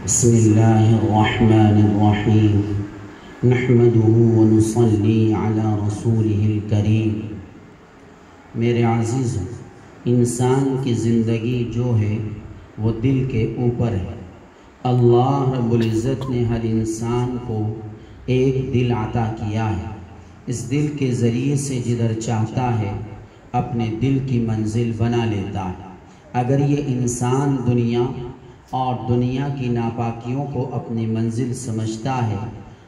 بسم اللہ الرحمن الرحیم نحمده ونصلی علی رسولہ الکریم۔ میرے عزیزوں، انسان کی زندگی جو ہے وہ دل کے اوپر ہے۔ اللہ رب العزت نے ہر انسان کو ایک دل عطا کیا ہے۔ اس دل کے ذریعے سے جدھر چاہتا ہے اپنے دل کی منزل بنا لیتا ہے۔ اگر یہ انسان دنیا اور دنیا کی ناپاکیوں کو اپنی منزل سمجھتا ہے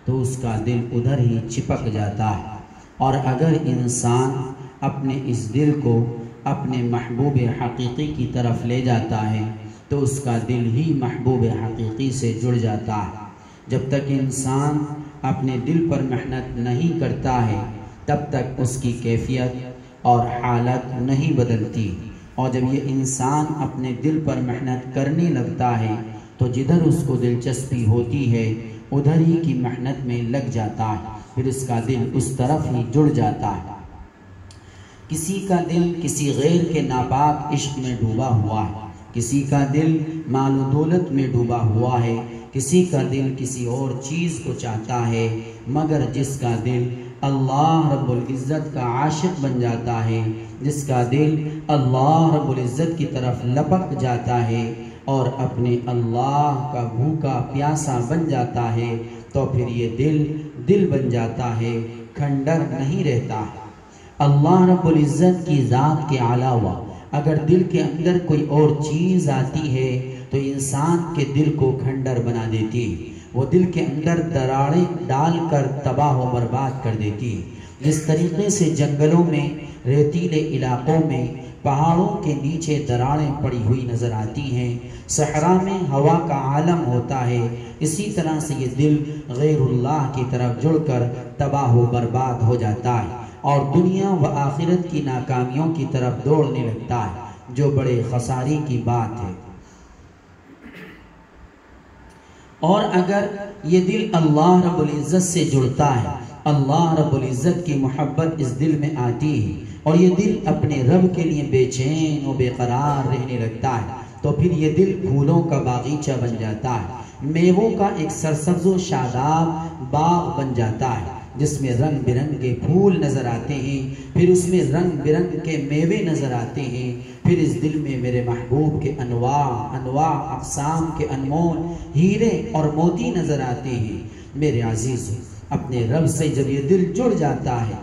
تو اس کا دل ادھر ہی چپک جاتا ہے، اور اگر انسان اپنے اس دل کو اپنے محبوب حقیقی کی طرف لے جاتا ہے تو اس کا دل ہی محبوب حقیقی سے جڑ جاتا ہے۔ جب تک انسان اپنے دل پر محنت نہیں کرتا ہے تب تک اس کی کیفیت اور حالت نہیں بدلتی، اور جب یہ انسان اپنے دل پر محنت کرنے لگتا ہے تو جدھر اس کو دلچسپی ہوتی ہے ادھر ہی کی محنت میں لگ جاتا ہے، پھر اس کا دل اس طرف ہی جڑ جاتا ہے۔ کسی کا دل کسی غیر کے ناپاک عشق میں ڈوبا ہوا ہے، کسی کا دل مال و دولت میں ڈوبا ہوا ہے، کسی کا دل کسی اور چیز کو چاہتا ہے، مگر جس کا دل اللہ رب العزت کا عاشق بن جاتا ہے، جس کا دل اللہ رب العزت کی طرف لپک جاتا ہے اور اپنے اللہ کا بھوکا پیاسا بن جاتا ہے، تو پھر یہ دل بن جاتا ہے، کھنڈر نہیں رہتا ہے۔ اللہ رب العزت کی ذات کے علاوہ اگر دل کے اندر کوئی اور چیز آتی ہے تو انسان کے دل کو کھنڈر بنا دیتی ہے، وہ دل کے اندر دراڑیں ڈال کر تباہ و برباد کر دیتی ہے۔ جس طریقے سے جنگلوں میں، ریتیلے علاقوں میں، پہاڑوں کے نیچے دراڑیں پڑی ہوئی نظر آتی ہیں، صحرا میں ہوا کا عالم ہوتا ہے، اسی طرح سے یہ دل غیر اللہ کی طرف جڑ کر تباہ و برباد ہو جاتا ہے اور دنیا و آخرت کی ناکامیوں کی طرف دوڑنے لگتا ہے، جو بڑے خسارے کی بات ہے۔ اور اگر یہ دل اللہ رب العزت سے جڑتا ہے، اللہ رب العزت کی محبت اس دل میں آتی ہے اور یہ دل اپنے رب کے لیے بے چین و بے قرار رہنے لگتا ہے، تو پھر یہ دل پھولوں کا باغیچہ بن جاتا ہے، میووں کا ایک سرسبز و شاداب باغ بن جاتا ہے، جس میں رنگ برنگ کے پھول نظر آتے ہیں، پھر اس میں رنگ برنگ کے میوے نظر آتے ہیں، پھر اس دل میں میرے محبوب کے انواع اقسام کے انمول ہیرے اور موتی نظر آتے ہیں۔ میرے عزیز، اپنے رب سے جب یہ دل جڑ جاتا ہے،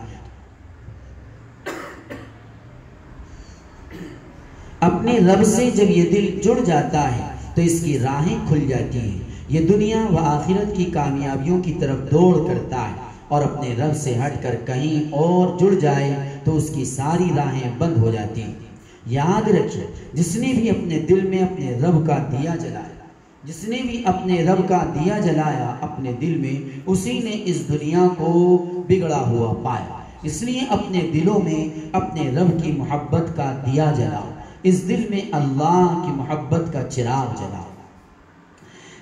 اپنے رب سے جب یہ دل جڑ جاتا ہے تو اس کی راہیں کھل جاتی ہیں، یہ دنیا و آخرت کی کامیابیوں کی طرف دوڑ کرتا ہے، اور اپنے رب سے ہٹ کر کہیں اور جڑ جائے تو اس کی ساری راہیں بند ہو جاتی ہیں۔ یاد رکھیں، جس نے بھی اپنے دل میں اپنے رب کا دیا جلایا، جس نے بھی اپنے رب کا دیا جلایا اپنے دل میں، اسی نے اس دنیا کو بگڑا ہوا پایا۔ اس لیے اپنے دلوں میں اپنے رب کی محبت کا دیا جلاؤ، اس دل میں اللہ کی محبت کا چراغ جلاؤ،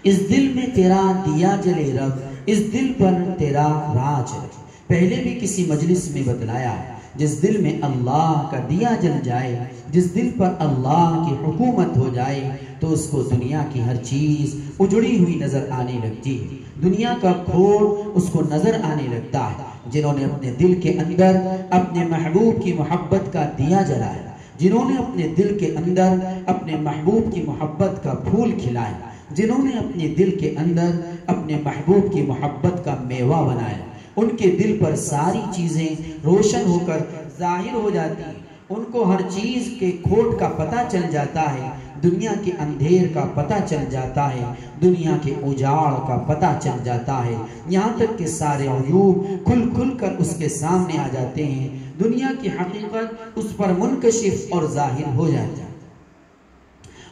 اس دل میں تیرا دیا جلے رب، اس دل پر تیرا راج رکھ۔ پہلے بھی کسی مجلس میں بتلایا ہے، جس دل میں اللہ کا دیا جل جائے، جس دل پر اللہ کی حکومت ہو جائے تو اس کو دنیا کی ہر چیز اجڑی ہوئی نظر آنے لگتی ہے، دنیا کا کھوڑ اس کو نظر آنے لگتا ہے۔ جنہوں نے اپنے دل کے اندر اپنے محبوب کی محبت کا دیا جلایا، جنہوں نے اپنے دل کے اندر اپنے محبوب کی محبت کا پھول کھلایا، جنہوں نے اپنے دل کے اندر اپنے محبوب کی محبت کا میوہ بنایا، ان کے دل پر ساری چیزیں روشن ہو کر ظاہر ہو جاتی ہیں، ان کو ہر چیز کے کھوٹ کا پتہ چل جاتا ہے، دنیا کے اندھیر کا پتہ چل جاتا ہے، دنیا کے اجاڑ کا پتہ چل جاتا ہے، یہاں تک کہ سارے عیوب کھل کر اس کے سامنے آ جاتے ہیں، دنیا کی حقیقت اس پر منکشف اور ظاہر ہو جاتا ہے۔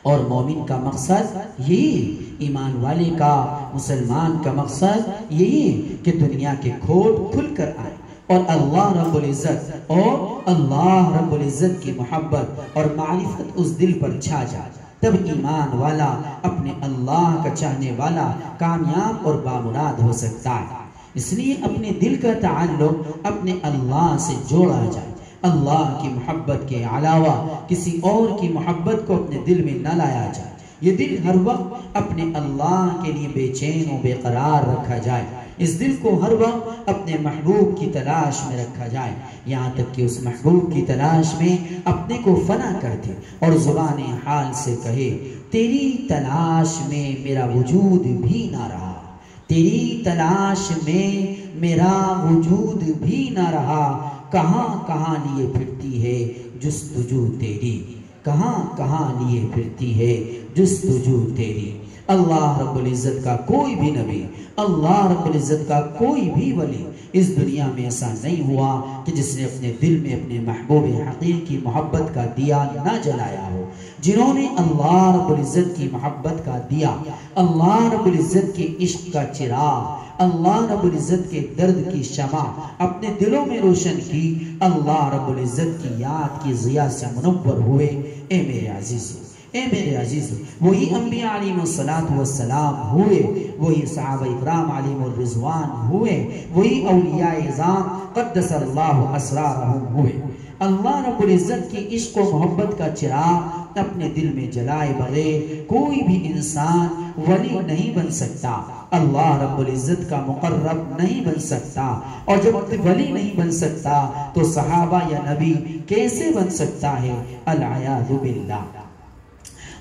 اور مومن کا مقصد یہی، ایمان والے کا، مسلمان کا مقصد یہی کہ دنیا کے کھوٹ کھل کر آئے اور اللہ رب العزت کی محبت اور معرفت اس دل پر چھا جائے، تب ایمان والا، اپنے اللہ کا چاہنے والا کامیاب اور بامراد ہو سکتا ہے۔ اس لیے اپنے دل کا تعلق اپنے اللہ سے جوڑا جائے، اللہ کی محبت کے علاوہ کسی اور کی محبت کو اپنے دل میں نہ لایا جائے، یہ دل ہر وقت اپنے اللہ کے لیے بے چین و بے قرار رکھا جائے، اس دل کو ہر وقت اپنے محبوب کی تلاش میں رکھا جائے، یہاں تک کہ اس محبوب کی تلاش میں اپنے کو فنا کر دے اور زبان حال سے کہے تیری تلاش میں میرا وجود بھی نہ رہا، تیری تلاش میں میرا وجود بھی نہ رہا، کہاں کہاں لیے پھرتی ہے جستجو تیری، کہاں کہاں لیے پھرتی ہے جستجو تیری۔ اللہ رب العزت کا کوئی بھی نبی، اللہ رب العزت کا کوئی بھی ولی اس دنیا میں ایسا نہیں ہوا کہ جس نے اپنے دل میں اپنے محبوب حقیقی محبت کا دیا نہ جلایا ہو۔ جنہوں نے اللہ رب العزت کی محبت کا دیا، اللہ رب العزت کے عشق کا چراغ، اللہ رب العزت کے درد کی شمع اپنے دلوں میں روشن کی، اللہ رب العزت کی یاد کی ضیاء سے منور ہوئے۔ اے میرے عزیزو، اے میرے عزیزو، وہی انبیاء علیہ السلام ہوئے، وہی صحابہ اکرام علیہ الرضوان ہوئے، وہی اولیاء اعظام قدس اللہ اسرارہم ہوئے۔ اللہ رب العزت کی عشق و محبت کا چراغ اپنے دل میں جلائے بغیر کوئی بھی انسان ولی نہیں بن سکتا، اللہ رب العزت کا مقرب نہیں بن سکتا، اور جب ولی نہیں بن سکتا تو صحابہ یا نبی کیسے بن سکتا ہے؟ العیاذ باللہ۔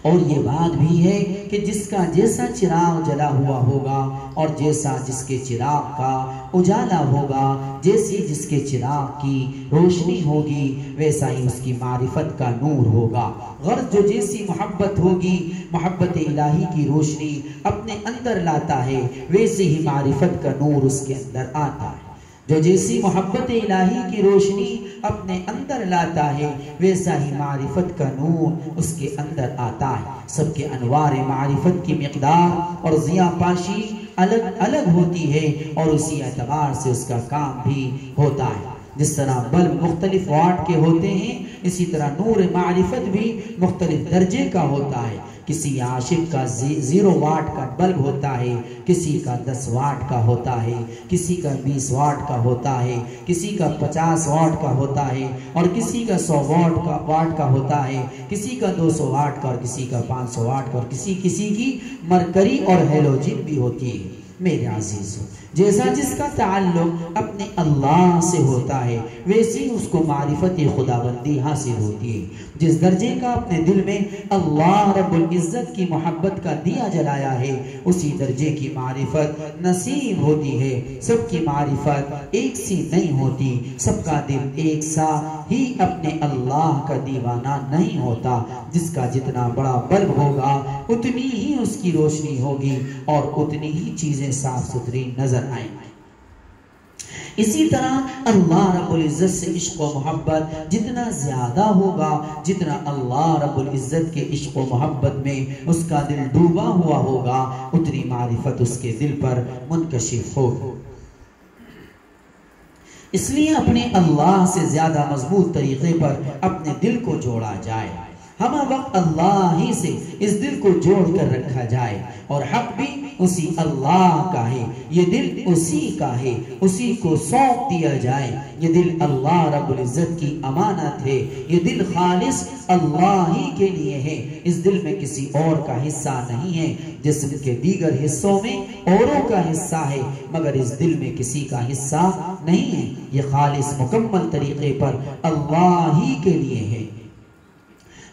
اور یہ بات بھی ہے کہ جس کا جیسا چراغ جلا ہوا ہوگا اور جیسا جس کے چراغ کا اجالا ہوگا، جیسی جس کے چراغ کی روشنی ہوگی ویسا ہی اس کی معرفت کا نور ہوگا۔ غرض جو جیسی محبت ہوگی، محبت الہی کی روشنی اپنے اندر لاتا ہے، ویسے ہی معرفت کا نور اس کے اندر آتا ہے۔ جو جیسی محبت الہی کی روشنی اپنے اندر لاتا ہے ویسا ہی معرفت کا نور اس کے اندر آتا ہے۔ سب کے انوار معرفت کی مقدار اور ضیاء پاشی الگ الگ ہوتی ہے اور اسی اعتبار سے اس کا کام بھی ہوتا ہے۔ جس طرح بلب مختلف واٹ کے ہوتے ہیں، اسی طرح نور معرفت بھی مختلف درجے کا ہوتا ہے۔ کسی عاشق کا 0 واٹ کا بلب ہوتا ہے، کسی کا 10 واٹ کا ہوتا ہے، کسی کا 20 واٹ کا ہوتا ہے، کسی کا 50 واٹ کا ہوتا ہے، اور کسی کا 100 واٹ کا ہوتا ہے، کسی کا 200 واٹ کا اور کسی کا 500 واٹ کا، اور کسی کی مرکری اور ہیلوجن بھی ہوتی ہے۔ میرے عزیزو، جیسا جس کا تعلق اپنے اللہ سے ہوتا ہے ویسی اس کو معرفت خداوندی حاصل ہوتی ہے۔ جس درجے کا اپنے دل میں اللہ رب العزت کی محبت کا دیا جلایا ہے اسی درجے کی معرفت نصیب ہوتی ہے۔ سب کی معرفت ایک سی نہیں ہوتی، سب کا دل ایک سا ہی اپنے اللہ کا دیوانہ نہیں ہوتا۔ جس کا جتنا بڑا بلب ہوگا اتنی ہی اس کی روشنی ہوگی اور اتنی ہی چیزیں صاف ستھری نظر آئیں گی۔ اسی طرح اللہ رب العزت سے عشق و محبت جتنا زیادہ ہوگا، جتنا اللہ رب العزت کے عشق و محبت میں اس کا دل ڈوبا ہوا ہوگا، اتنی معرفت اس کے دل پر منکشف ہوگی۔ اس لیے اپنے اللہ سے زیادہ مضبوط طریقے پر اپنے دل کو جوڑا جائے، ہمہ وقت اللہ ہی سے اس دل کو جوڑ کر رکھا جائے، اور حق بھی اسی اللہ کا ہے، یہ دل اسی کا ہے، اسی کو سونپ دیا جائے۔ یہ دل اللہ رب العزت کی امانت ہے، یہ دل خالص اللہ ہی کے لیے ہے، اس دل میں کسی اور کا حصہ نہیں ہے۔ جسم کے دیگر حصوں میں اوروں کا حصہ ہے مگر اس دل میں کسی کا حصہ نہیں ہے، یہ خالص مکمل طریقے پر اللہ ہی کے لیے ہے۔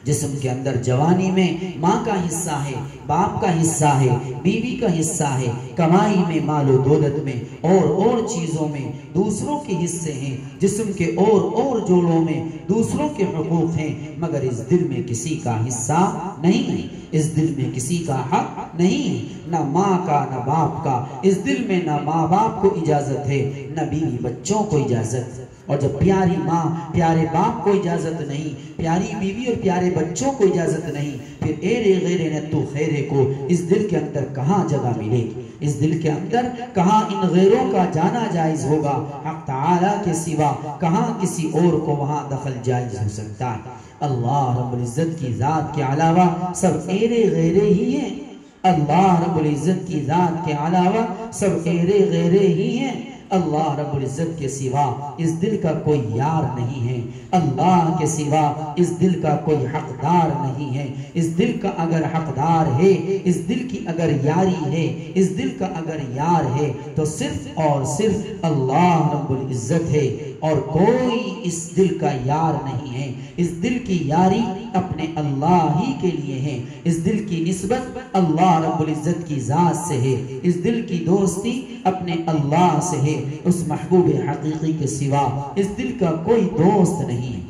جسم کے اندر جوانی میں ماں کا حصہ ہے، باپ کا حصہ ہے، بیوی کا حصہ ہے، کمائی میں، مال و دولت میں اور چیزوں میں دوسروں کے حصے ہیں، جسم کے اور جوڑوں میں دوسروں کے حقوق ہیں، مگر اس دل میں کسی کا حصہ نہیں ہے، اس دل میں کسی کا حق نہیں ہے، نہ ماں کا نہ باپ کا۔ اس دل میں نہ ماں باپ کو اجازت ہے نہ بیوی بچوں کو اجازت ہے، اور جب پیاری ماں پیارے باپ کو اجازت نہیں، پیاری بیوی اور پیارے بچوں کو اجازت نہیں، پھر ایرے غیرے نتو خیرے کو اس دل کے اندر کہاں جگہ ملے گی؟ اس دل کے اندر کہاں ان غیروں کا جانا جائز ہوگا؟ حق تعالیٰ کے سوا کہاں کسی اور کو وہاں دخل جائز ہو سکتا ہے؟ اللہ رب العزت کی ذات کے علاوہ سب ایرے غیرے ہی ہیں، اللہ رب العزت کی ذات کے علاوہ سب ایرے غیرے ہی ہیں۔ اللہ رب العزت کے سوا اس دل کا کوئی یار نہیں ہے، اللہ کے سوا اس دل کا کوئی حقدار نہیں ہے۔ اس دل کا اگر حقدار ہے، اس دل کی اگر یاری ہے، اس دل کا اگر یار ہے تو صرف اور صرف اللہ رب العزت ہے، اور کوئی اس دل کا یار نہیں ہے۔ اس دل کی یاری اپنے اللہ ہی کے لیے ہے، اس دل کی نسبت اللہ رب العزت کی ذات سے ہے، اس دل کی دوستی اپنے اللہ سے ہے۔ اس محبوب حقیقی کے سوا اس دل کا کوئی دوست نہیں ہے۔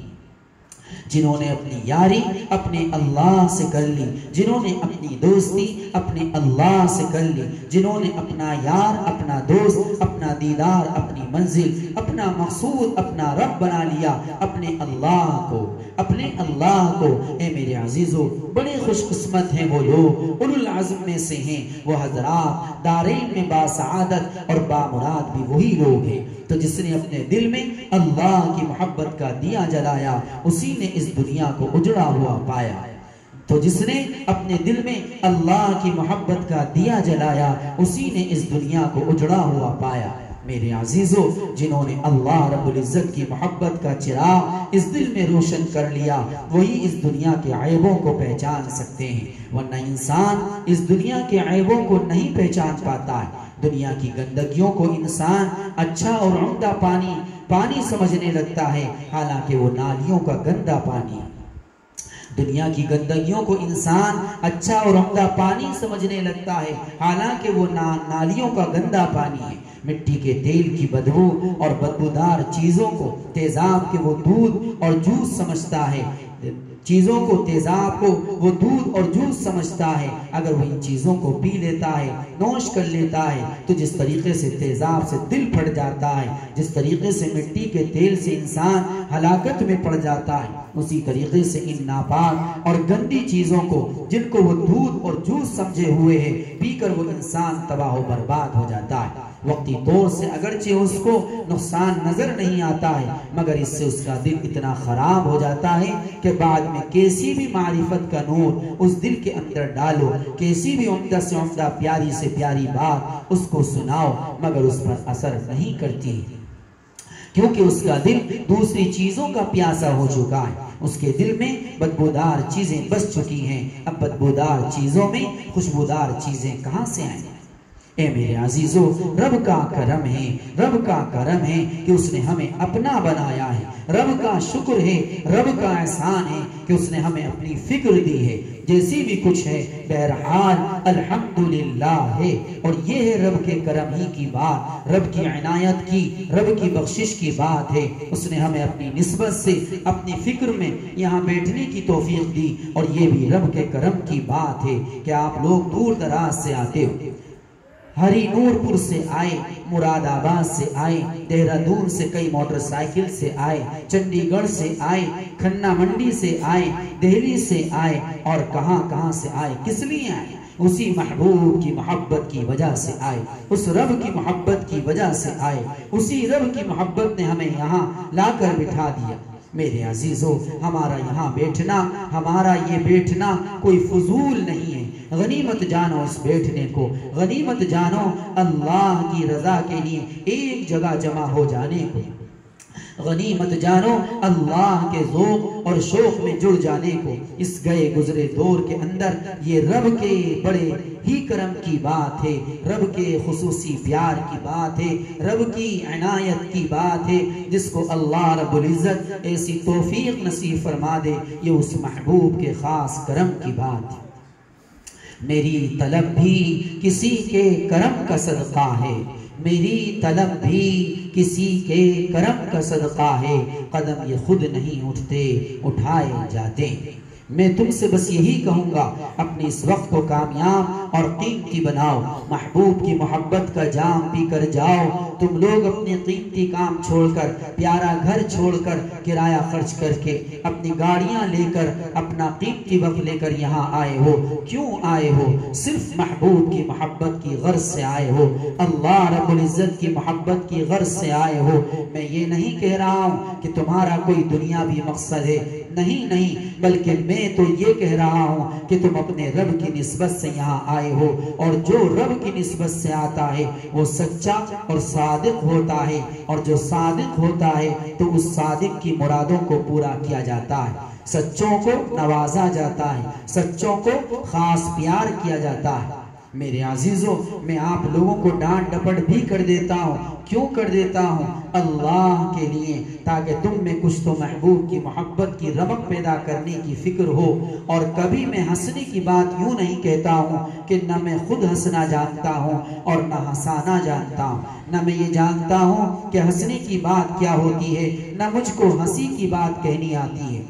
جنہوں نے اپنی یاری اپنے اللہ سے کر لی، جنہوں نے اپنی دوستی اپنے اللہ سے کر لی، جنہوں نے اپنا یار اپنا دوست اپنا دیدار اپنی منزل اپنا مقصود اپنا رب بنا لیا اپنے اللہ کو، اپنے اللہ کو۔ اے میرے عزیزو، بڑے خوش قسمت ہیں وہ لوگ، اولو العزم میں سے ہیں وہ حضرات، دارین میں باسعادت اور بامراد بھی وہی لوگ ہیں۔ تو جس نے اپنے دل میں اللہ کی محبت کا دیا جلایا، اسی نے اس دنیا کو اجڑا ہوا پایا۔ تو جس نے اپنے دل میں اللہ کی محبت کا دیا جلایا، اسی نے اس دنیا کو اجڑا ہوا پایا۔ میرے عزیزو، جنہوں نے اللہ رب العزت کی محبت کا چراغ اس دل میں روشن کر لیا، وہی اس دنیا کے عیبوں کو پہچان سکتے ہیں، ورنہ انسان اس دنیا کے عیبوں کو نہیں پہچان پاتا ہے۔ دنیا کی گندگیوں کو انسان اچھا اور عمدہ پانی سمجھنے لگتا ہے، حالانکہ وہ نالیوں کا گندا پانی ہے۔ دنیا کی گندگیوں کو انسان اچھا اور عمدہ پانی سمجھنے لگتا ہے، حالانکہ وہ نالیوں کا گندا پانی ہے۔ مٹی کے تیل کی بدبو اور بدبودار چیزوں کو تیزاب کے وہ دودھ اور جوس سمجھتا ہے، چیزوں کو تیزاب کو وہ دودھ اور جوس سمجھتا ہے۔ اگر وہ ان چیزوں کو پی لیتا ہے، نوش کر لیتا ہے، تو جس طریقے سے تیزاب سے دل پھٹ جاتا ہے، جس طریقے سے مٹی کے تیل سے انسان ہلاکت میں پڑ جاتا ہے، اسی طریقے سے ان ناپاک اور گندی چیزوں کو جن کو وہ دودھ اور جوس سمجھے ہوئے ہیں، پی کر وہ انسان تباہ و برباد ہو جاتا ہے۔ وقتی طور سے اگرچہ اس کو نقصان نظر نہیں آتا ہے، مگر اس سے اس کا دل اتنا خراب ہو جاتا ہے کہ بعد میں کیسی بھی معرفت کا نور اس دل کے اندر ڈالو، کیسی بھی عمدہ سے عمدہ پیاری سے پیاری بات اس کو سناؤ، مگر اس پر اثر نہیں کرتی، کیونکہ اس کا دل دوسری چیزوں کا پیاسا ہو چکا ہے۔ اس کے دل میں بدبودار چیزیں بس چکی ہیں، اب بدبودار چیزوں میں خوشبودار چیزیں کہاں سے آئیں؟ اے میرے عزیزو، رب کا کرم ہے، رب کا کرم ہے کہ اس نے ہمیں اپنا بنایا ہے، رب کا شکر ہے، رب کا احسان ہے کہ اس نے ہمیں اپنی فکر دی ہے۔ جیسی بھی کچھ ہے بہرحال الحمدللہ ہے، اور یہ ہے رب کے کرم ہی کی بات، رب کی عنایت کی، رب کی بخشش کی بات ہے۔ اس نے ہمیں اپنی نسبت سے اپنی فکر میں یہاں بیٹھنے کی توفیق دی، اور یہ بھی رب کے کرم کی بات ہے کہ آپ لوگ دور دراز سے آتے ہو، ہری نور پور سے آئے، مراد آباد سے آئے، دہرادون سے کئی موٹر سائیکل سے آئے، چنڈی گڑھ سے آئے، کھنہ منڈی سے آئے، دہلی سے آئے، اور کہاں کہاں سے آئے، کس لیے آئے؟ اسی محبوب کی محبت کی وجہ سے آئے، اس رب کی محبت کی وجہ سے آئے، اسی رب کی محبت نے ہمیں یہاں لا کر بٹھا دیا۔ میرے عزیزو، ہمارا یہاں بیٹھنا، ہمارا یہ بیٹھنا کوئی فضول نہیں ہے، غنیمت جانو اس بیٹھنے کو، غنیمت جانو اللہ کی رضا کے لیے ایک جگہ جمع ہو جانے کو، غنیمت جانو اللہ کے ذوق اور شوق میں جڑ جانے کو۔ اس گئے گزرے دور کے اندر یہ رب کے بڑے ہی کرم کی بات ہے، رب کے خصوصی پیار کی بات ہے، رب کی عنایت کی بات ہے، جس کو اللہ رب العزت ایسی توفیق نصیب فرما دے، یہ اس محبوب کے خاص کرم کی بات ہے۔ میری طلب بھی کسی کے کرم کا صدقہ ہے، میری طلب بھی کسی کے کرم کا صدقہ ہے، قدم یہ خود نہیں اٹھتے اٹھائے جاتے۔ میں تم سے بس یہی کہوں گا، اپنے اس وقت کو کامیاب اور قیمتی بناؤ، محبوب کی محبت کا جام پی کر جاؤ۔ تم لوگ اپنے قیمتی کام چھوڑ کر، پیارا گھر چھوڑ کر، کرایہ خرچ کر کے، اپنی گاڑیاں لے کر، اپنا قیمتی وقت لے کر یہاں آئے ہو، کیوں آئے ہو؟ صرف محبوب کی محبت کی غرض سے آئے ہو، اللہ رب العزت کی محبت کی غرض سے آئے ہو۔ میں یہ نہیں کہہ رہا ہوں کہ تمہارا کوئی دنیاوی مقصد ہے، نہیں، بلکہ میں تو یہ کہہ رہا ہوں کہ تم اپنے رب کی نسبت سے یہاں آئے ہو، اور جو رب کی نسبت سے آتا ہے وہ سچا اور صادق ہوتا ہے، اور جو صادق ہوتا ہے تو اس صادق کی مرادوں کو پورا کیا جاتا ہے، سچوں کو نوازا جاتا ہے، سچوں کو خاص پیار کیا جاتا ہے۔ میرے عزیزوں، میں آپ لوگوں کو ڈانٹ ڈپٹ بھی کر دیتا ہوں، کیوں کر دیتا ہوں؟ اللہ کے لیے، تاکہ تم میں کچھ تو محبوب کی محبت کی رمق پیدا کرنے کی فکر ہو۔ اور کبھی میں ہنسنے کی بات یوں نہیں کہتا ہوں کہ نہ میں خود ہنسنا جانتا ہوں اور نہ ہنسانا جانتا ہوں، نہ میں یہ جانتا ہوں کہ ہنسنے کی بات کیا ہوتی ہے، نہ مجھ کو ہنسی کی بات کہنی آتی ہے۔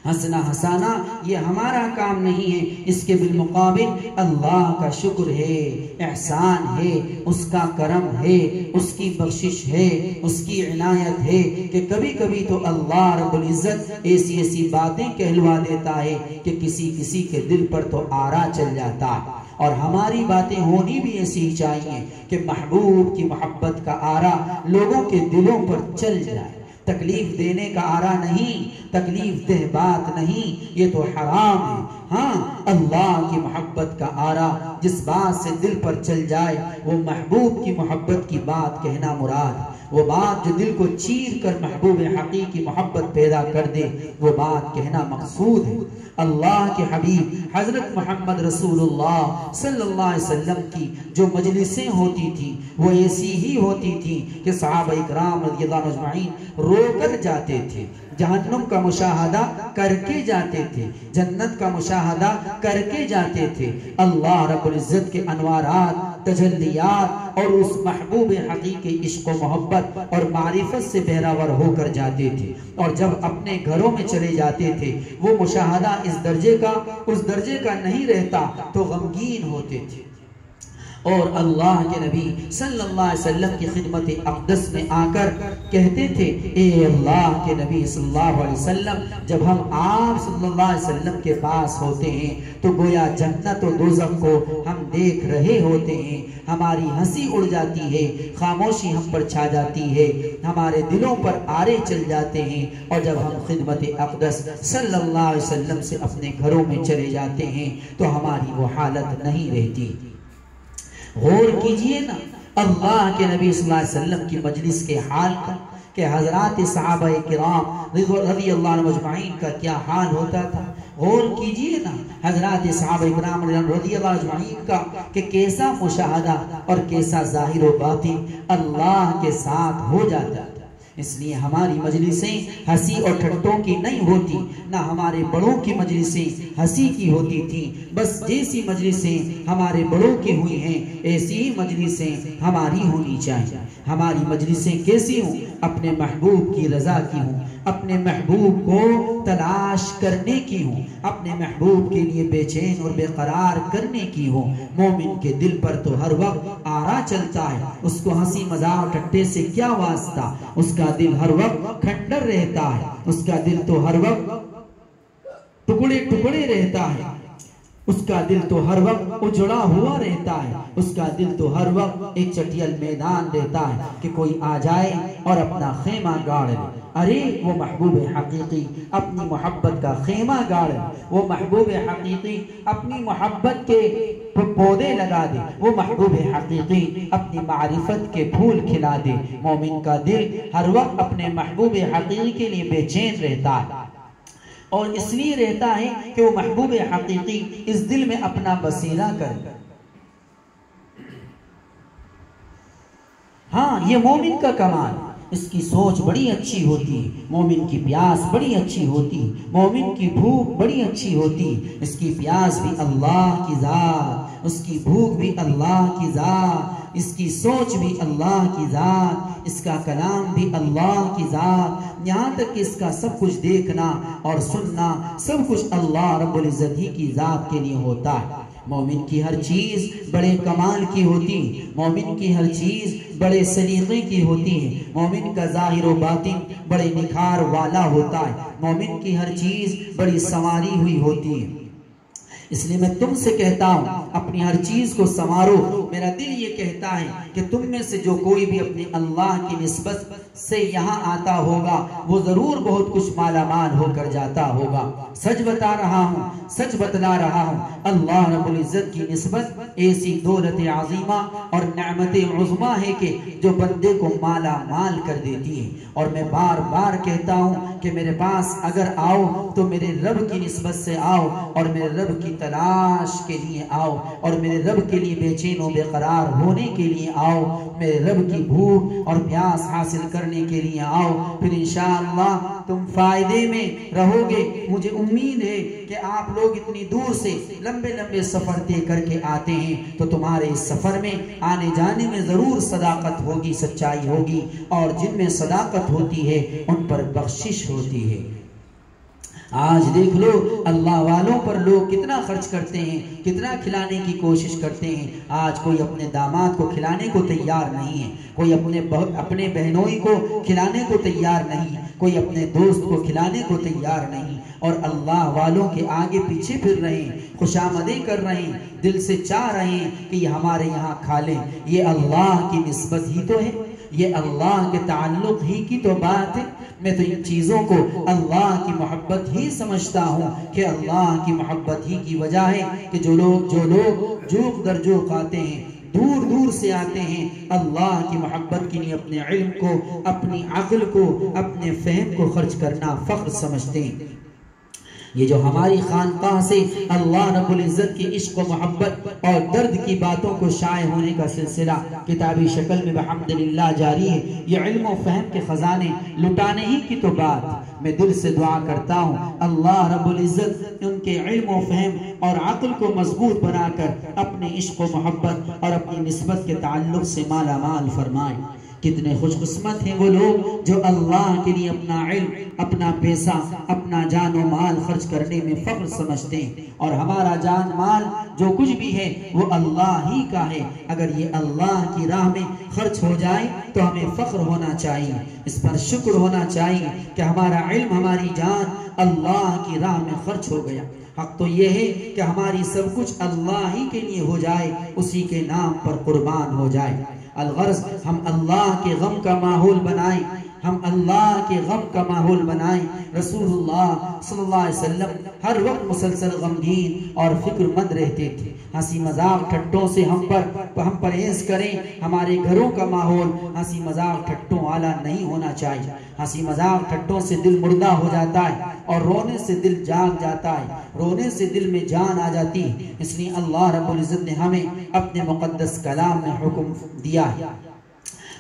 ہنسنا ہنسانا یہ ہمارا کام نہیں ہے، اس کے بالمقابل اللہ کا شکر ہے، احسان ہے، اس کا کرم ہے، اس کی بخشش ہے، اس کی عنایت ہے کہ کبھی کبھی تو اللہ رب العزت ایسی ایسی باتیں کہلوا دیتا ہے کہ کسی کے دل پر تو آرا چل جاتا ہے۔ اور ہماری باتیں ہونی بھی ایسی ہی چاہیے کہ محبوب کی محبت کا آرا لوگوں کے دلوں پر چل جائے، تکلیف دینے کا آرا نہیں، تکلیف دہ بات نہیں، یہ تو حرام ہے۔ ہاں، اللہ کی محبت کا آرا جس بات سے دل پر چل جائے وہ محبوب کی محبت کی بات کہنا مراد، وہ بات جو دل کو چیر کر محبوب حقیقی محبت پیدا کر دے وہ بات کہنا مقصود ہے۔ اللہ کے حبیب حضرت محمد رسول اللہ صلی اللہ علیہ وسلم کی جو مجلسیں ہوتی تھی وہ ایسی ہی ہوتی تھی کہ صحابہ اکرام رضی اللہ عنہم اجمعین رو کر جاتے تھے، جہنم کا مشاہدہ کر کے جاتے تھے، جنت کا مشاہدہ کر کے جاتے تھے، اللہ رب العزت کے انوارات، تجلیات اور اس محبوب حقیقی عشق و محبت اور معرفت سے بہراور ہو کر جاتے تھے۔ اور جب اپنے گھروں میں چلے جاتے تھے وہ مشاہدہ اس درجے کا نہیں رہتا تو غمگین ہوتے تھے۔ اور اللہ کے نبی صلی اللہ علیہ وسلم کی خدمت اقدس میں آ کر کہتے تھے، اے اللہ کے نبی صلی اللہ علیہ وسلم، جب ہم آپ صلی اللہ علیہ وسلم کے پاس ہوتے ہیں تو گویا جنت و دوزخ کو ہم دیکھ رہے ہوتے ہیں، ہماری ہنسی اڑ جاتی ہے، خاموشی ہم پر چھا جاتی ہے، ہمارے دلوں پر آرے چل جاتے ہیں۔ اور جب ہم خدمت اقدس صلی اللہ علیہ وسلم سے اپنے گھروں میں چلے جاتے ہیں تو ہماری وہ حالت نہیں رہتی۔ غور کیجئے نا اللہ کے نبی صلی اللہ علیہ وسلم کی مجلس کے حال کا، کہ حضرات صحابہ کرام رضی اللہ عنہم اجمعین کا کیا حال ہوتا تھا۔ غور کیجئے نا حضرات صحابہ کرام رضی اللہ عنہم اجمعین کا کہ کیسا مشاہدہ اور کیسا ظاہر و باطن اللہ کے ساتھ ہو جاتا تھا۔ اس لیے ہماری مجلسیں ہنسی اور ٹھٹوں کی نہیں ہوتی، نہ ہمارے بڑوں کی مجلسیں ہنسی کی ہوتی تھی۔ بس جیسی مجلسیں ہمارے بڑوں کی ہوئی ہیں ایسی ہی مجلسیں ہماری ہونی چاہیے۔ ہماری مجلسیں کیسی ہوں؟ اپنے محبوب کی رضا کی ہوں، اپنے محبوب کو تلاش کرنے کی ہوں، اپنے محبوب کے لیے بے چین اور بے قرار کرنے کی ہوں۔ مومن کے دل پر تو ہر وقت آرا چلتا ہے، اس کو ہنسی مذاق ٹھٹے سے کیا واسطہ، اس کا دل ہر وقت کھنڈر رہتا ہے، اس کا دل تو ہر وقت ٹکڑے ٹکڑے رہتا ہے، اس کا دل تو ہر وقت اجڑا ہوا رہتا ہے، اس کا دل تو ہر وقت ایک چٹیل میدان رہتا ہے کہ کوئی آ جائے اور اپنا خیمہ گاڑ لے۔ ارے وہ محبوب حقیقی اپنی محبت کا خیمہ گاڑ لے، وہ محبوب حقیقی اپنی محبت کے پودے لگا دے، وہ محبوب حقیقی اپنی معرفت کے پھول کھلا دے۔ مومن کا دل ہر وقت اپنے محبوب حقیقی کے لیے بے چین رہتا ہے، اور اس لیے رہتا ہے کہ وہ محبوب حقیقی اس دل میں اپنا بسیرا کرے۔ ہاں، یہ مومن کا کمال، اس کی سوچ بڑی اچھی ہوتی ہے، مومن کی پیاس بڑی اچھی ہوتی، مومن کی بھوک بڑی اچھی ہوتی۔ اس کی پیاس بھی اللہ کی ذات، اس کی بھوک بھی اللہ کی ذات، اس کی سوچ بھی اللہ کی ذات، اس کا کلام بھی اللہ کی ذات، یہاں تک کہ اس کا سب کچھ دیکھنا اور سننا سب کچھ اللہ رب العزت ہی کی ذات کے لیے ہوتا ہے۔ مومن کی ہر چیز بڑے کمال کی ہوتی، مومن کی ہر چیز بڑے سلیقے کی ہوتی ہے، مومن کا ظاہر و باطن بڑے نکھار والا ہوتا ہے، مومن کی ہر چیز بڑی سنواری ہوئی ہوتی ہے۔ اس لیے میں تم سے کہتا ہوں اپنی ہر چیز کو سنوارو۔ میرا دل یہ کہتا ہے کہ تم میں سے جو کوئی بھی اپنے اللہ کی نسبت سے یہاں آتا ہوگا وہ ضرور بہت کچھ مالا مال ہو کر جاتا ہوگا۔ سچ بتا رہا ہوں، سچ بتلا رہا ہوں، اللہ رب العزت کی نسبت ایسی دولت عظیمہ اور نعمت عظمہ ہے کہ جو بندے کو مالا مال کر دیتی ہے۔ اور میں بار بار کہتا ہوں کہ میرے پاس اگر آؤ تو میرے رب کی نسبت سے آؤ، اور میرے رب کی تلاش کے لیے آؤ، اور میرے رب کے لیے بے چین و بے قرار ہونے کے لیے آؤ، میرے رب کی بھوک اور پیاس حاصل کرنے کے لیے آؤ، پھر انشاءاللہ تم فائدے میں رہو گے۔ مجھے امید ہے کہ آپ لوگ اتنی دور سے لمبے لمبے سفر طے کر کے آتے ہیں تو تمہارے اس سفر میں آنے جانے میں ضرور صداقت ہوگی، سچائی ہوگی، اور جن میں صداقت ہوتی ہے ان پر بخشش ہوتی ہے۔ آج دیکھ لو اللہ والوں پر لوگ کتنا خرچ کرتے ہیں، کتنا کھلانے کی کوشش کرتے ہیں۔ آج کوئی اپنے داماد کو کھلانے کو تیار نہیں ہے، کوئی اپنے بہنوئی کو کھلانے کو تیار نہیں، کوئی اپنے دوست کو کھلانے کو تیار نہیں، اور اللہ والوں کے آگے پیچھے پھر رہے ہیں، خوشامدیں کر رہے ہیں، دل سے چاہ رہے ہیں کہ یہ ہمارے یہاں کھا لیں۔ یہ اللہ کی نسبت ہی تو ہے، یہ اللہ کے تعلق ہی کی تو بات ہے۔ میں تو ان چیزوں کو اللہ کی محبت ہی سمجھتا ہوں کہ اللہ کی محبت ہی کی وجہ ہے کہ جو لوگ جوق در جوق آتے ہیں، دور دور سے آتے ہیں، اللہ کی محبت کے لیے اپنے علم کو، اپنی عقل کو، اپنے فہم کو خرچ کرنا فخر سمجھتے ہیں۔ یہ جو ہماری خانقاہ سے اللہ رب العزت کی عشق و محبت اور درد کی باتوں کو شائع ہونے کا سلسلہ کتابی شکل میں بحمدللہ جاری ہے، یہ علم و فہم کے خزانے لٹانے ہی کی تو بات۔ میں دل سے دعا کرتا ہوں اللہ رب العزت ان کے علم و فہم اور عقل کو مضبوط بنا کر اپنے عشق و محبت اور اپنی نسبت کے تعلق سے مالا مال فرمائے۔ کتنے خوش قسمت ہیں وہ لوگ جو اللہ کے لیے اپنا علم، اپنا پیسہ، اپنا جان و مال خرچ کرنے میں فخر سمجھتے ہیں، اور ہمارا جان مال جو کچھ بھی ہے وہ اللہ ہی کا ہے۔ اگر یہ اللہ کی راہ میں خرچ ہو جائے تو ہمیں فخر ہونا چاہیے، اس پر شکر ہونا چاہیے کہ ہمارا علم، ہماری جان اللہ کی راہ میں خرچ ہو گیا۔ حق تو یہ ہے کہ ہماری سب کچھ اللہ ہی کے لیے ہو جائے، اسی کے نام پر قربان ہو جائے۔ الغرض ہم اللہ کے غم کا ماحول بنائیں، ہم اللہ کے غم کا ماحول بنائیں۔ رسول اللہ صلی اللہ علیہ وسلم ہر وقت مسلسل غمگین اور فکر مند رہتے تھے۔ ہنسی مذاق ٹھٹوں سے ہم پرہیز کریں۔ ہمارے گھروں کا ماحول ہنسی مذاق ٹھٹوں والا نہیں ہونا چاہیے۔ ہنسی مذاق ٹھٹوں سے دل مردہ ہو جاتا ہے اور رونے سے دل جاگ جاتا ہے، رونے سے دل میں جان آ جاتی ہے۔ اس لیے اللہ رب العزت نے ہمیں اپنے مقدس کلام میں حکم دیا ہے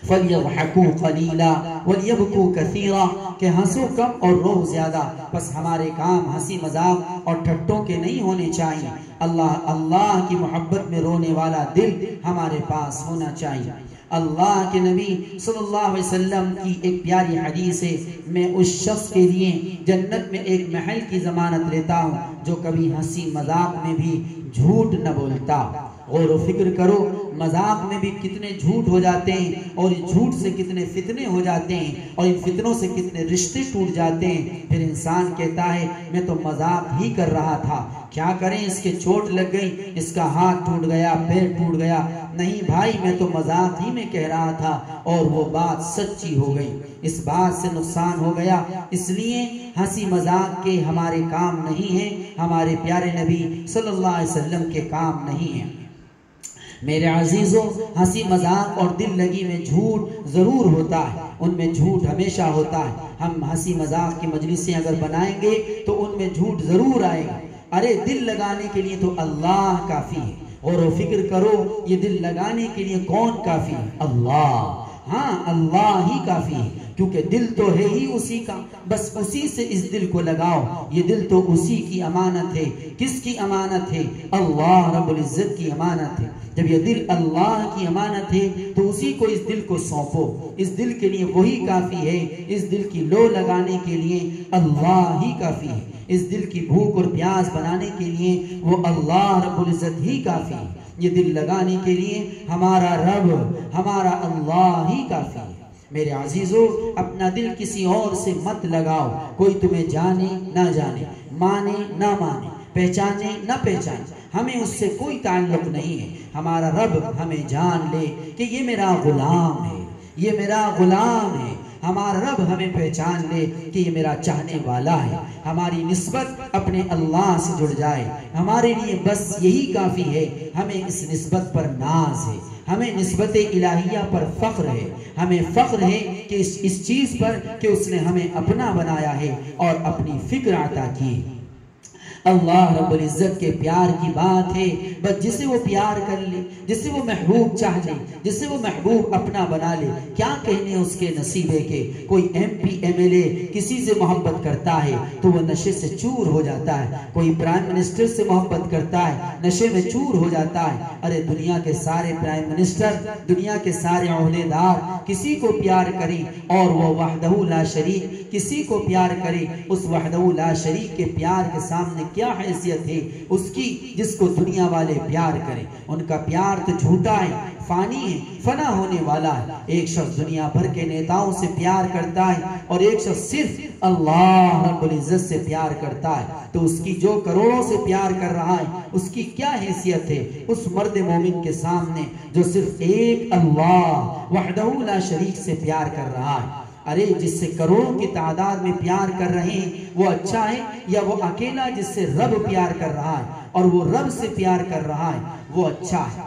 فَلْيَضْحَكُوا قَلِيلًا وَلْيَبْكُوا كَثِيرًا، کہ ہنسو کم اور رو زیادہ۔ بس ہمارے کام ہنسی مذاق اور ٹھٹوں کے نہیں ہونے چاہیے۔ اللہ کی محبت میں رونے والا دل ہمارے پاس ہونا چاہیے۔ اللہ کے نبی صلی اللہ علیہ وسلم کی ایک پیاری حدیث ہے، میں اس شخص کے لیے جنت میں ایک محل کی ضمانت لیتا ہوں جو کبھی ہنسی مذاق میں بھی جھوٹ نہ بولتا۔ غور و فکر کرو، مذاق میں بھی کتنے جھوٹ ہو جاتے ہیں، اور اس جھوٹ سے کتنے فتنے ہو جاتے ہیں، اور ان فتنوں سے کتنے رشتے ٹوٹ جاتے ہیں۔ پھر انسان کہتا ہے میں تو مذاق ہی کر رہا تھا، کیا کریں، اس کے چوٹ لگ گئی، اس کا ہاتھ ٹوٹ گیا، پیر ٹوٹ گیا۔ نہیں بھائی، میں تو مذاق ہی میں کہہ رہا تھا اور وہ بات سچی ہو گئی، اس بات سے نقصان ہو گیا۔ اس لیے ہنسی مذاق کے ہمارے کام نہیں ہیں، ہمارے پیارے نبی صلی اللہ علیہ وسلم کے کام نہیں ہیں۔ میرے عزیزوں، ہنسی مذاق اور دل لگی میں جھوٹ ضرور ہوتا ہے، ان میں جھوٹ ہمیشہ ہوتا ہے۔ ہم ہنسی مذاق کی مجلسیں اگر بنائیں گے تو ان میں جھوٹ ضرور آئے گا۔ ارے دل لگانے کے لیے تو اللہ کافی ہے۔ غور و فکر کرو، یہ دل لگانے کے لیے کون کافی ہے؟ اللہ۔ ہاں، اللہ ہی کافی ہے، کیونکہ دل تو ہے ہی اسی کا، بس اسی سے اس دل کو لگاؤ۔ یہ دل تو اسی کی امانت ہے۔ کس کی امانت ہے؟ اللہ رب العزت کی امانت ہے۔ جب یہ دل اللہ کی امانت ہے تو اسی کو اس دل کو سونپو۔ اس دل کے لیے وہی کافی ہے، اس دل کی لو لگانے کے لیے اللہ ہی کافی ہے، اس دل کی بھوک اور پیاس بنانے کے لیے وہ اللہ رب العزت ہی کافی ہے۔ یہ دل لگانے کے لیے ہمارا رب، ہمارا اللہ ہی کافی ہے۔ میرے عزیزو، اپنا دل کسی اور سے مت لگاؤ، کوئی تمہیں جانے نہ جانے، مانے نہ مانے، پہچانے نہ پہچانے، ہمیں اس سے کوئی تعلق نہیں ہے۔ ہمارا رب ہمیں جان لے کہ یہ میرا غلام ہے، یہ میرا غلام ہے۔ ہمارا رب ہمیں پہچان لے کہ یہ میرا چاہنے والا ہے۔ ہماری نسبت اپنے اللہ سے جڑ جائے، ہمارے لیے بس یہی کافی ہے۔ ہمیں اس نسبت پر ناز ہے، ہمیں نسبت الہیہ پر فخر ہے، ہمیں فخر ہے کہ اس چیز پر کہ اس نے ہمیں اپنا بنایا ہے اور اپنی فکر عطا کی۔ اللہ رب العزت کے پیار کی بات ہے، بس جسے وہ پیار کر لے، جسے وہ محبوب چاہ لے، جسے وہ محبوب اپنا بنا لے، کیا کہنے اس کے نصیبے کے۔ کوئی M P M L A کسی سے محبت کرتا ہے تو وہ نشے سے چور ہو جاتا ہے، کوئی پرائم منسٹر سے محبت کرتا ہے نشے میں چور ہو جاتا ہے۔ ارے دنیا کے سارے پرائم منسٹر، دنیا کے سارے عہدیدار کسی کو پیار کریں اور وہ وحدہ لا شریک کسی کو پیار کرے، اس وحدہ لا شریک کے پیار کے سامنے کیا حیثیت ہے اس کی جس کو دنیا والے پیار کریں۔ ان کا پیار تو جھوٹا ہے، فانی ہے، فنا ہونے والا ہے۔ ایک شخص دنیا بھر کے نیتاؤں سے پیار کرتا ہے اور ایک شخص صرف اللہ رب العزت سے پیار کرتا ہے، تو اس کی جو کروڑوں سے پیار کر رہا ہے اس کی کیا حیثیت ہے اس مرد مومن کے سامنے جو صرف ایک اللہ وحدہ لا شریک سے پیار کر رہا ہے۔ ارے جس سے کروڑوں کی تعداد میں پیار کر رہے ہیں وہ اچھا ہے، یا وہ اکیلا جس سے رب پیار کر رہا ہے اور وہ رب سے پیار کر رہا ہے وہ اچھا ہے؟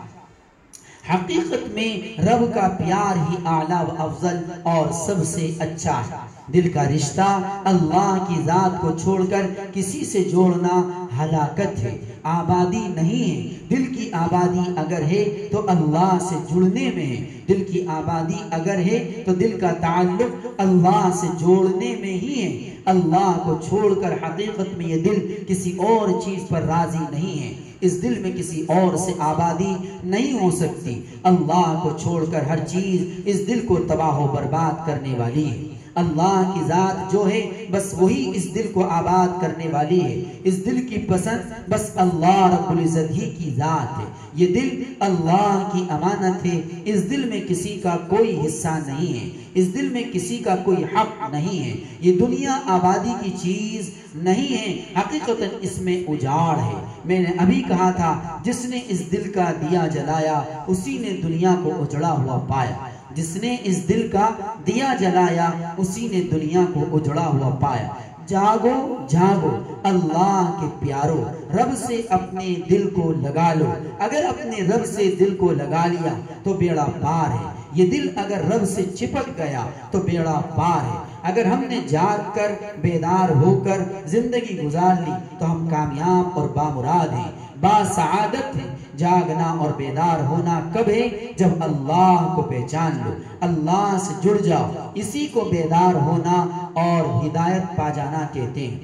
حقیقت میں رب کا پیار ہی اعلیٰ و افضل اور سب سے اچھا ہے۔ دل کا رشتہ اللہ کی ذات کو چھوڑ کر کسی سے جوڑنا ہلاکت ہے، آبادی نہیں ہے۔ دل کی آبادی اگر ہے تو اللہ سے جڑنے میں ہے، دل کی آبادی اگر ہے تو دل کا تعلق اللہ سے جوڑنے میں ہی ہے۔ اللہ کو چھوڑ کر حقیقت میں یہ دل کسی اور چیز پر راضی نہیں ہے، اس دل میں کسی اور سے آبادی نہیں ہو سکتی۔ اللہ کو چھوڑ کر ہر چیز اس دل کو تباہ و برباد کرنے والی ہے۔ اللہ کی ذات جو ہے بس وہی اس دل کو آباد کرنے والی ہے۔ اس دل کی پسند بس اللہ رب العزت ہی کی ذات ہے۔ یہ دل اللہ کی امانت ہے، اس دل میں کسی کا کوئی حصہ نہیں ہے، اس دل میں کسی کا کوئی حق نہیں ہے۔ یہ دنیا آبادی کی چیز نہیں ہے، حقیقتاً اس میں اجاڑ ہے۔ میں نے ابھی کہا تھا جس نے اس دل کا دیا جلایا اسی نے دنیا کو اجڑا ہوا پایا، جس نے اس دل کا دیا جلایا اسی نے دنیا کو اجڑا ہوا پایا۔ جاگو جاگو اللہ کے پیارو، رب سے اپنے دل کو لگا لو۔ اگر اپنے رب سے دل کو لگا لیا تو بیڑا پار ہے، یہ دل اگر رب سے چپک گیا تو بیڑا پار ہے۔ اگر ہم نے جاگ کر بیدار ہو کر زندگی گزار لی تو ہم کامیاب اور بامراد ہیں، باسعادت ہیں۔ جاگنا اور بیدار ہونا کب ہے؟ جب اللہ کو پہچان لو، اللہ سے جڑ جاؤ، اسی کو بیدار ہونا اور ہدایت پا جانا کہتے ہیں۔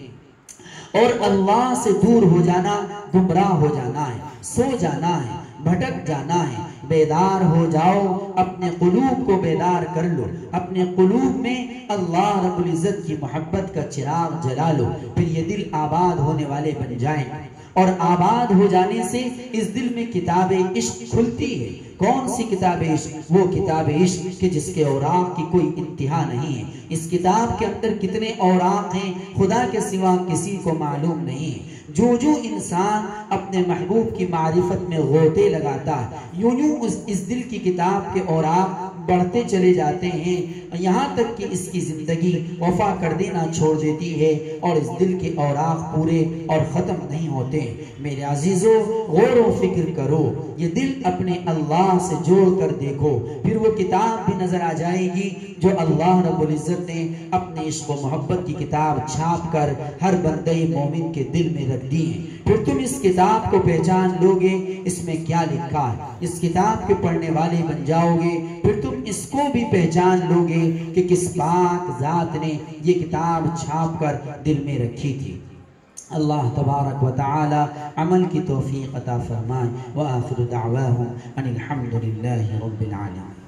اور اللہ سے دور ہو جانا گمراہ ہو جانا ہے، سو جانا ہے، بھٹک جانا ہے۔ بیدار ہو جاؤ، اپنے قلوب کو بیدار کر لو، اپنے قلوب میں اللہ رب العزت کی محبت کا چراغ جلا لو، پھر یہ دل آباد ہونے والے بن جائیں۔ اور آباد ہو جانے سے اس دل میں کتاب عشق کھلتی ہے۔ کون سی کتاب عشق؟ وہ کتاب عشق کہ جس کے اوراق کی کوئی انتہا نہیں ہے۔ اس کتاب کے اندر کتنے اوراق ہیں خدا کے سوا کسی کو معلوم نہیں ہے۔ جو جو انسان اپنے محبوب کی معرفت میں غوطے لگاتا ہے، یوں یوں اس دل کی کتاب کے اوراق بڑھتے چلے جاتے ہیں، یہاں تک کہ اس کی زندگی وفا کر دینا چھوڑ دیتی ہے اور اس دل کے اوراق پورے اور ختم نہیں ہوتے۔ میرے عزیزو، غور و فکر کرو، یہ دل اپنے اللہ سے جوڑ کر دیکھو، پھر وہ کتاب بھی نظر آ جائے گی جو اللہ رب العزت نے اپنے عشق و محبت کی کتاب چھاپ کر ہر بندے مومن کے دل میں رکھ دی ہے۔ پھر تم اس کتاب کو پہچان لو گے اس میں کیا لکھا ہے، اس کتاب کے پڑھنے والے بن جاؤ گے، پھر تم اس کو بھی پہچان لو گے کہ کس پاک ذات نے یہ کتاب چھاپ کر دل میں رکھی تھی۔ اللہ تبارک و تعالی عمل کی توفیق عطا فرمائے۔ وآخر دعواہم ان الحمدللہ رب العالمین۔